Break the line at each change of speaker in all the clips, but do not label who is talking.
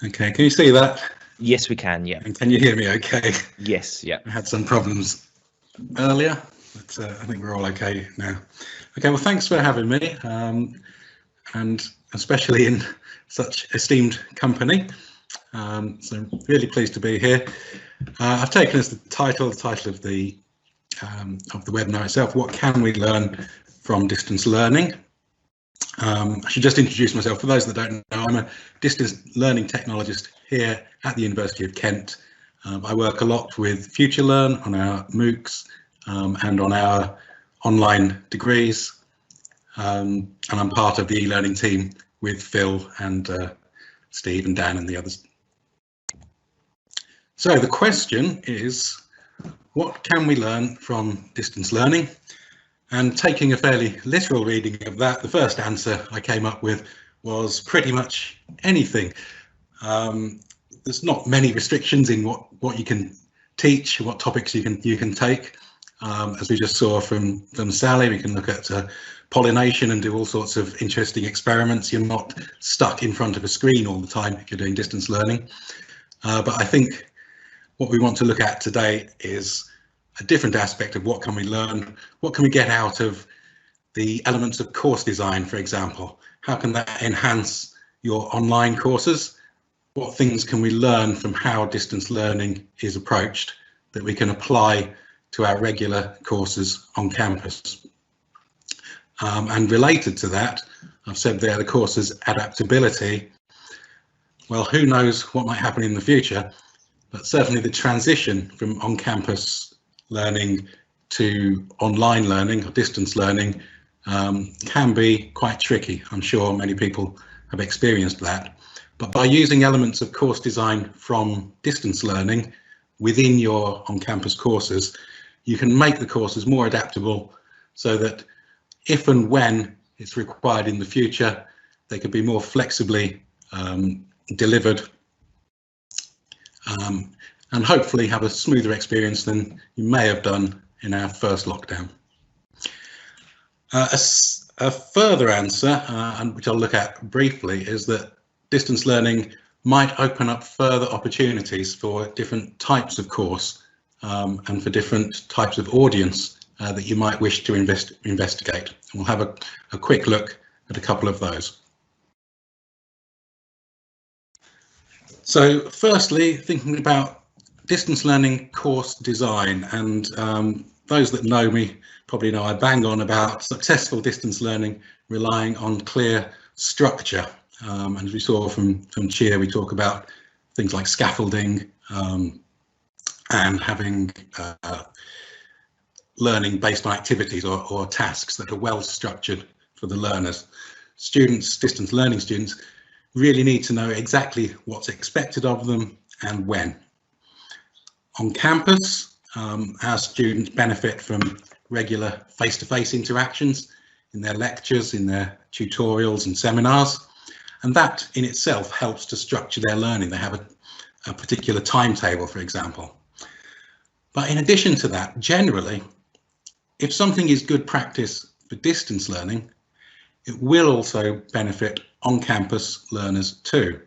Okay, can you see that?
Yes, we can, yeah.
And can you hear me okay?
Yes, yeah.
I had some problems earlier, but I think we're all okay now. Okay, well, thanks for having me, and especially in such esteemed company. So I'm really pleased to be here. I've taken as the title of the webinar itself, what can we learn from distance learning? I should just introduce myself. For those that don't know, I'm a distance learning technologist here at the University of Kent. I work a lot with FutureLearn on our MOOCs and on our online degrees, and I'm part of the e-learning team with Phil and Steve and Dan and the others. So the question is, what can we learn from distance learning? And taking a fairly literal reading of that, the first answer I came up with was pretty much anything. There's not many restrictions in what you can teach, what topics you can take. As we just saw from Sally, we can look at pollination and do all sorts of interesting experiments. You're not stuck in front of a screen all the time if you're doing distance learning. But I think what we want to look at today is a different aspect of what can we learn, what can we get out of the elements of course design, for example. How can that enhance your online courses? What things can we learn from how distance learning is approached that we can apply to our regular courses on campus? And related to that, I've said there the course's adaptability. Well, who knows what might happen in the future, but certainly the transition from on-campus learning to online learning or distance learning can be quite tricky. I'm sure many people have experienced that. But by using elements of course design from distance learning within your on-campus courses, you can make the courses more adaptable so that if and when it's required in the future, they could be more flexibly delivered and hopefully have a smoother experience than you may have done in our first lockdown. A further answer, and which I'll look at briefly, is that distance learning might open up further opportunities for different types of course and for different types of audience that you might wish to investigate. And we'll have a quick look at a couple of those. So firstly, thinking about distance learning course design, and those that know me probably know I bang on about successful distance learning relying on clear structure. And as we saw from Chia, we talk about things like scaffolding and having learning based on activities or tasks that are well structured for the learners. Students, distance learning students, really need to know exactly what's expected of them and when. On campus, our students benefit from regular face-to-face interactions in their lectures, in their tutorials and seminars, and that in itself helps to structure their learning. They have a particular timetable, for example. But in addition to that, generally, if something is good practice for distance learning, it will also benefit on-campus learners too.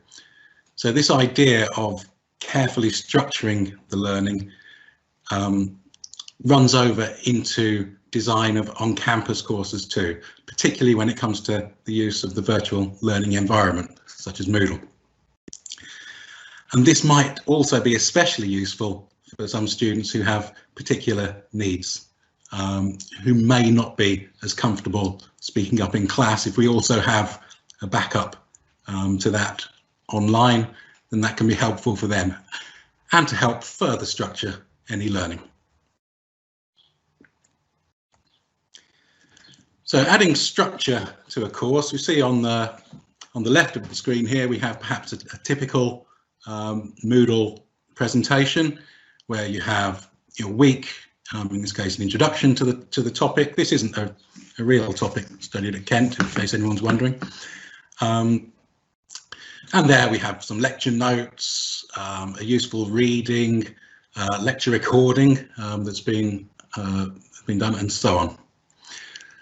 So this idea of carefully structuring the learning runs over into design of on-campus courses too, particularly when it comes to the use of the virtual learning environment, such as Moodle. And this might also be especially useful for some students who have particular needs, who may not be as comfortable speaking up in class. If we also have a backup to that online, then that can be helpful for them and to help further structure any learning. So adding structure to a course, we see on the left of the screen here, we have perhaps a typical Moodle presentation where you have your week, in this case, an introduction to the topic. This isn't a real topic studied at Kent, in case anyone's wondering. And there we have some lecture notes, a useful reading, lecture recording that's been done, and so on.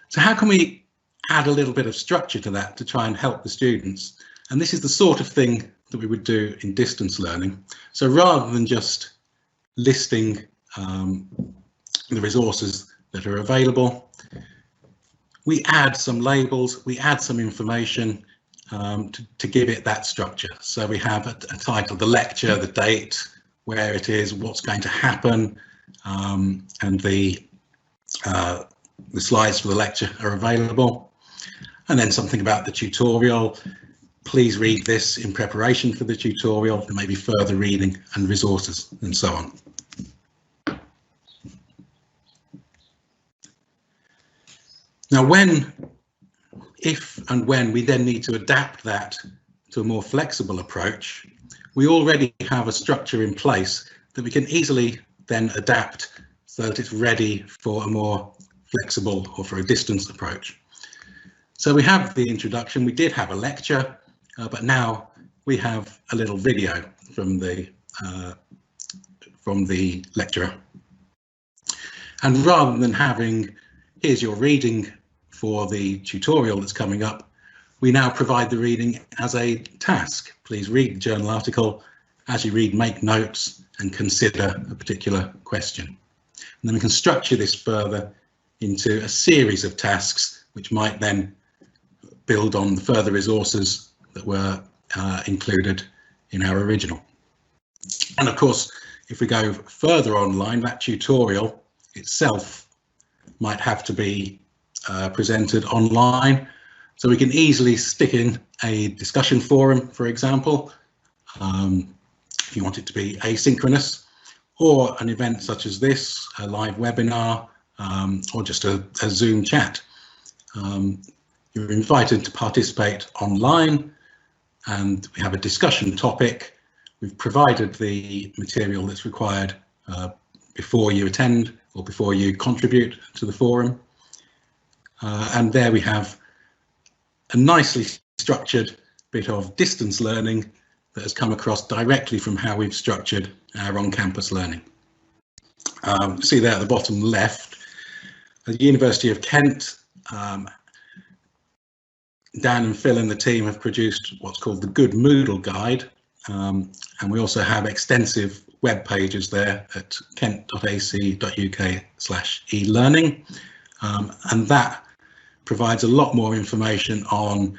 So how can we add a little bit of structure to that to try and help the students? And this is the sort of thing that we would do in distance learning. So rather than just listing the resources that are available, we add some labels, we add some information to give it that structure. So we have a title, the lecture, the date, where it is, what's going to happen, and the slides for the lecture are available. And then something about the tutorial. Please read this in preparation for the tutorial. There may be further reading and resources and so on. Now, if and when we then need to adapt that to a more flexible approach, we already have a structure in place that we can easily then adapt so that it's ready for a more flexible or for a distance approach. So we have the introduction, we did have a lecture, but now we have a little video from the lecturer. And rather than having, here's your reading for the tutorial that's coming up, we now provide the reading as a task. Please read the journal article. As you read, make notes and consider a particular question. And then we can structure this further into a series of tasks, which might then build on the further resources that were included in our original. And of course, if we go further online, that tutorial itself might have to be presented online. So we can easily stick in a discussion forum, for example, if you want it to be asynchronous, or an event such as this, a live webinar, or just a Zoom chat. You're invited to participate online, and we have a discussion topic. We've provided the material that's required before you attend or before you contribute to the forum. And there we have a nicely structured bit of distance learning that has come across directly from how we've structured our on-campus learning. See there at the bottom left, the University of Kent, Dan and Phil and the team have produced what's called the Good Moodle Guide, and we also have extensive web pages there at kent.ac.uk/e-learning, and that provides a lot more information on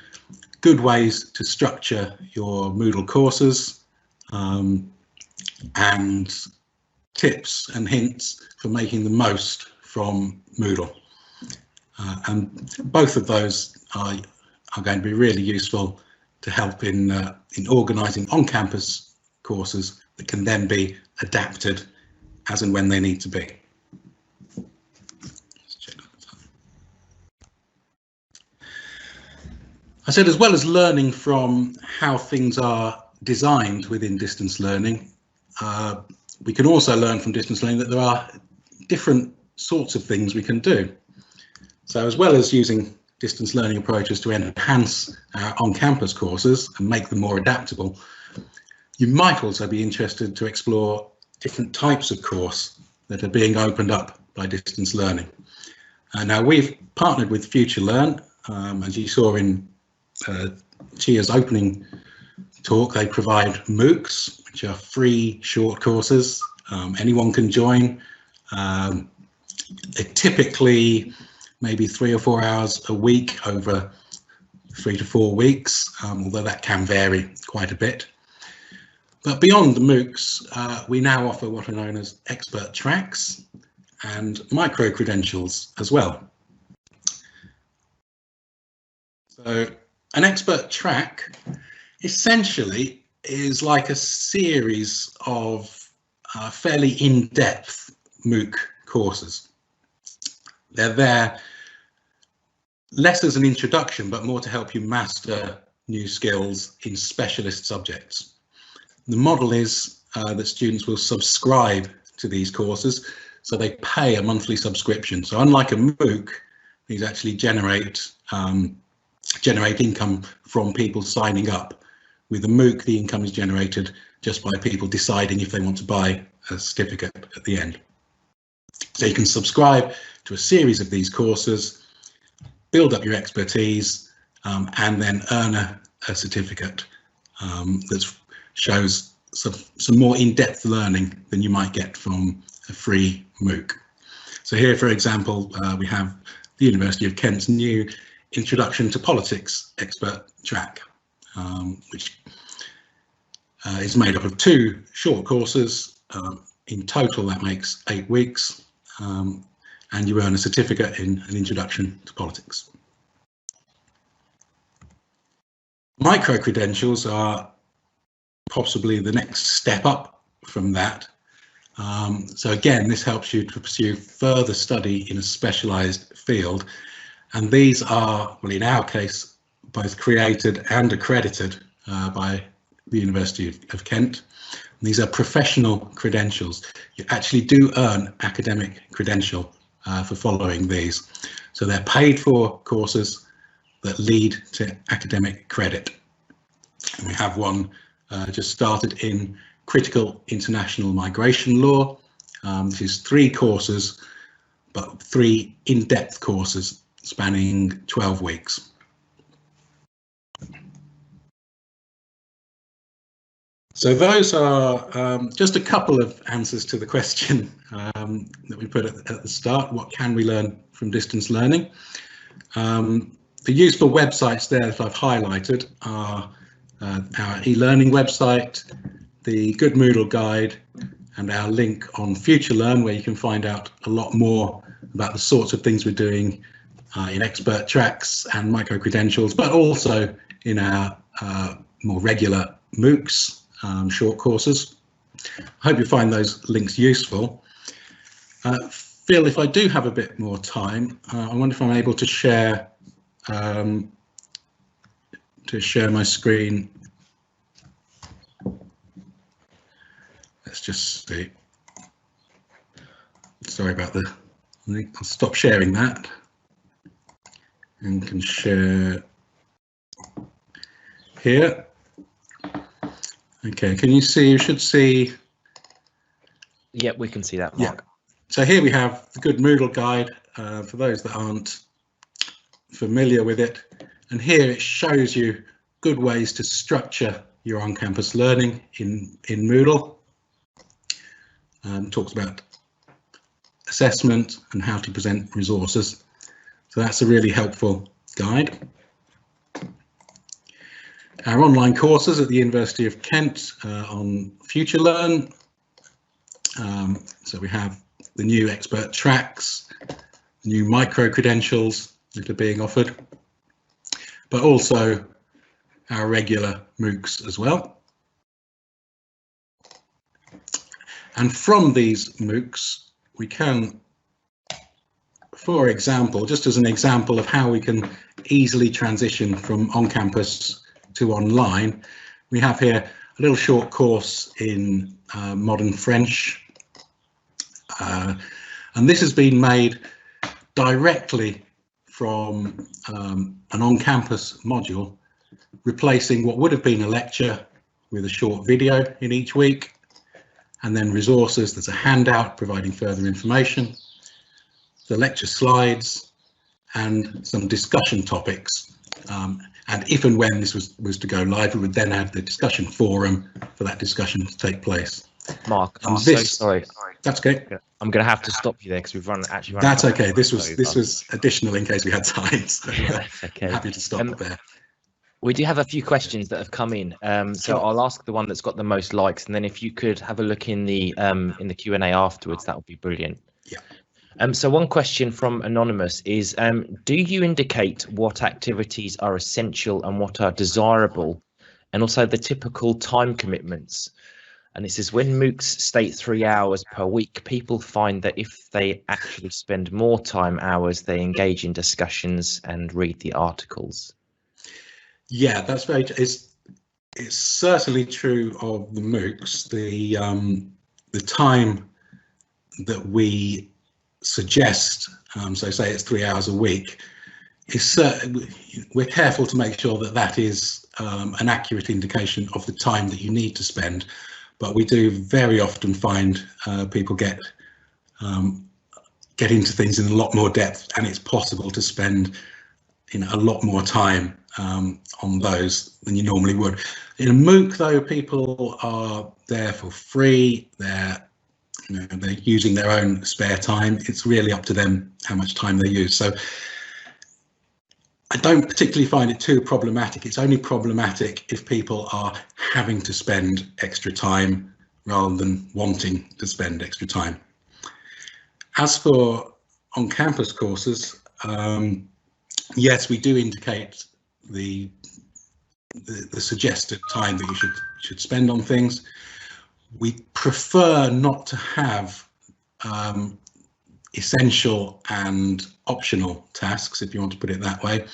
good ways to structure your Moodle courses, and tips and hints for making the most from Moodle. And both of those are going to be really useful to help in organising on-campus courses that can then be adapted as and when they need to be. I said, as well as learning from how things are designed within distance learning, we can also learn from distance learning that there are different sorts of things we can do. So as well as using distance learning approaches to enhance our on-campus courses and make them more adaptable, you might also be interested to explore different types of course that are being opened up by distance learning. Now we've partnered with FutureLearn, as you saw in Chia's opening talk. They provide MOOCs, which are free short courses. Anyone can join. Typically maybe 3 or 4 hours a week over 3 to 4 weeks, although that can vary quite a bit. But beyond the MOOCs, we now offer what are known as expert tracks and micro credentials as well. So an expert track essentially is like a series of fairly in-depth MOOC courses. They're there less as an introduction, but more to help you master new skills in specialist subjects. The model is that students will subscribe to these courses, so they pay a monthly subscription. So unlike a MOOC, these actually generate income from people signing up. With a MOOC, the income is generated just by people deciding if they want to buy a certificate at the end. So you can subscribe to a series of these courses, build up your expertise, and then earn a certificate that's shows some more in-depth learning than you might get from a free MOOC. So here, for example, we have the University of Kent's new Introduction to Politics expert track, which is made up of 2 short courses. In total, that makes 8 weeks, and you earn a certificate in an Introduction to Politics. Micro-credentials are possibly the next step up from that. So again, this helps you to pursue further study in a specialised field. And these are, well, in our case, both created and accredited by the University of Kent. And these are professional credentials. You actually do earn academic credential for following these. So they're paid for courses that lead to academic credit. And we have one just started in critical international migration law. This is 3 courses, but 3 in-depth courses spanning 12 weeks. So those are just a couple of answers to the question that we put at the start. What can we learn from distance learning? The useful websites there that I've highlighted are our e-learning website, the Good Moodle Guide, and our link on FutureLearn, where you can find out a lot more about the sorts of things we're doing in expert tracks and micro-credentials, but also in our more regular MOOCs, short courses. I hope you find those links useful. Phil, if I do have a bit more time, I wonder if I'm able to share my screen. Let's just see. Sorry about I'll stop sharing that and can share here. Okay, can you see? You should see.
Yep, we can see that, Mark.
Yeah. So here we have the Good Moodle Guide for those that aren't familiar with it. And here it shows you good ways to structure your on-campus learning in Moodle. Talks about assessment and how to present resources. So that's a really helpful guide. Our online courses at the University of Kent on FutureLearn. So we have the new expert tracks, new micro-credentials that are being offered, but also our regular MOOCs as well. And from these MOOCs, we can, for example, just as an example of how we can easily transition from on-campus to online, we have here a little short course in modern French. And this has been made directly from an on-campus module, replacing what would have been a lecture with a short video in each week, and then resources. There's a handout providing further information, the lecture slides, and some discussion topics. And if and when this was to go live, we would then have the discussion forum for that discussion to take place.
Mark, I'm so sorry.
That's okay.
I'm going to have to stop you there because we've run.
That's okay. This was additional in case we had time. So
okay.
Happy to stop there.
We do have a few questions that have come in, so
Sure.
I'll ask the one that's got the most likes, and then if you could have a look in the Q&A afterwards, that would be brilliant.
Yeah.
So one question from Anonymous is, do you indicate what activities are essential and what are desirable, and also the typical time commitments? And this is when MOOCs state 3 hours per week, people find that if they actually spend more time hours, they engage in discussions and read the articles.
Yeah, that's very. It's certainly true of the MOOCs. The time that we suggest, so say it's 3 hours a week, is we're careful to make sure that that is an accurate indication of the time that you need to spend. But we do very often find people get into things in a lot more depth, and it's possible to spend a lot more time on those than you normally would. In a MOOC, though, people are there for free. They're using their own spare time. It's really up to them how much time they use. So I don't particularly find it too problematic. It's only problematic if people are having to spend extra time rather than wanting to spend extra time. As for on-campus courses, yes, we do indicate the suggested time that you should spend on things. We prefer not to have essential and optional tasks, if you want to put it that way.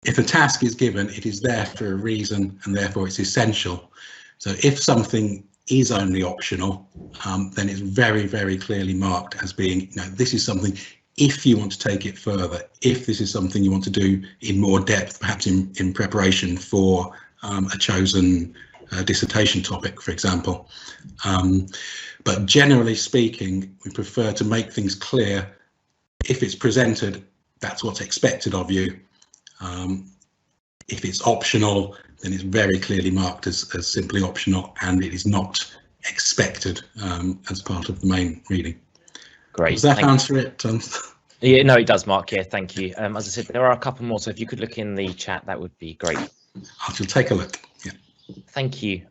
If a task is given, it is there for a reason, and therefore it's essential. So if something is only optional, then it's very, very clearly marked as being, this is something if you want to take it further, if this is something you want to do in more depth, perhaps in preparation for a chosen dissertation topic, for example. But generally speaking, we prefer to make things clear. If it's presented, that's what's expected of you. If it's optional, then it's very clearly marked as simply optional, and it is not expected as part of the main reading.
Great.
Does that answer it?
Yeah, no, it does, Mark. Yeah, thank you. As I said, there are a couple more, so if you could look in the chat, that would be great.
I shall take a look. Yeah.
Thank you.